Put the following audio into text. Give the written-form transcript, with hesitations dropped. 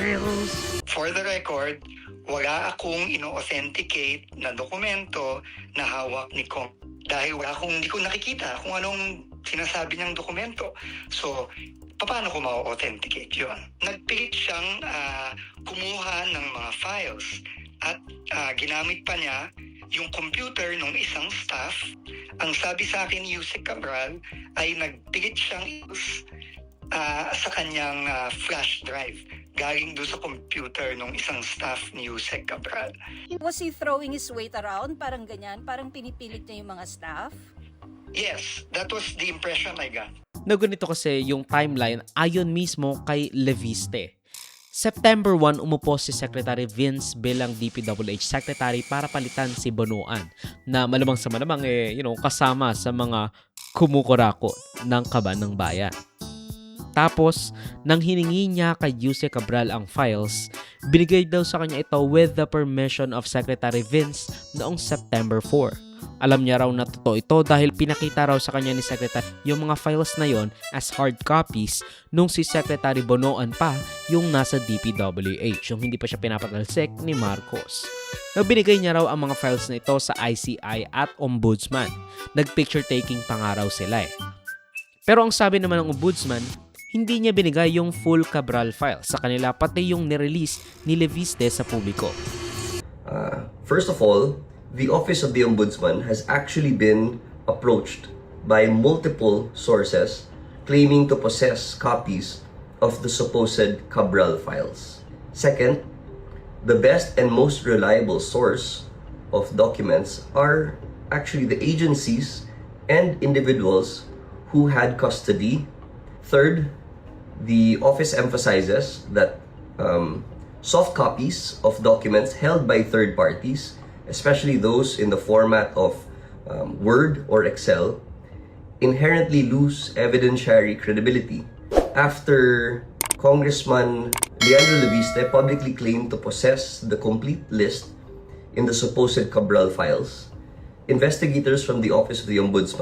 files. For the record, wala akong ino-authenticate na dokumento na hawak ni Kong. Dahil hindi ko nakikita kung anong sinasabi niyang dokumento. So, paano ko ma-authenticate yun? Nagpilit siyang kumuha ng mga files at ginamit pa niya yung computer ng isang staff. Ang sabi sa akin ni Yusek Cabral ay nagpilit siyang use sa kanyang flash drive galing doon sa computer ng isang staff ni Yusek Cabral. Was he throwing his weight around? Parang ganyan? Parang pinipilit niya yung mga staff? Yes, that was the impression I got. Na ganito kasi yung timeline ayon mismo kay Leviste. September 1, umupo si Secretary Vince bilang DPWH Secretary para palitan si Bonoan na malamang sa malamang kasama sa mga kumukurakot ng kaban ng bayan. Tapos, nang hiningi niya kay Yusek Cabral ang files, binigay daw sa kanya ito with the permission of Secretary Vince noong September 4. Alam niya raw na totoo ito dahil pinakita raw sa kanya ni Secretary yung mga files na yon as hard copies nung si Secretary Bonoan pa yung nasa DPWH, yung hindi pa siya pinapatalsik ni Marcos. Binigay niya raw ang mga files na ito sa ICI at Ombudsman. Nag-picture taking pa nga raw sila eh. Pero ang sabi naman ng Ombudsman, hindi niya binigay yung full Cabral file sa kanila pati yung nirelease ni Leviste sa publiko. First of all, the Office of the Ombudsman has actually been approached by multiple sources claiming to possess copies of the supposed Cabral files. Second, the best and most reliable source of documents are actually the agencies and individuals who had custody. Third, the office emphasizes that soft copies of documents held by third parties, especially those in the format of Word or Excel, inherently lose evidentiary credibility. After Congressman Leandro Leviste publicly claimed to possess the complete list in the supposed Cabral files, investigators from the Office of the Ombudsman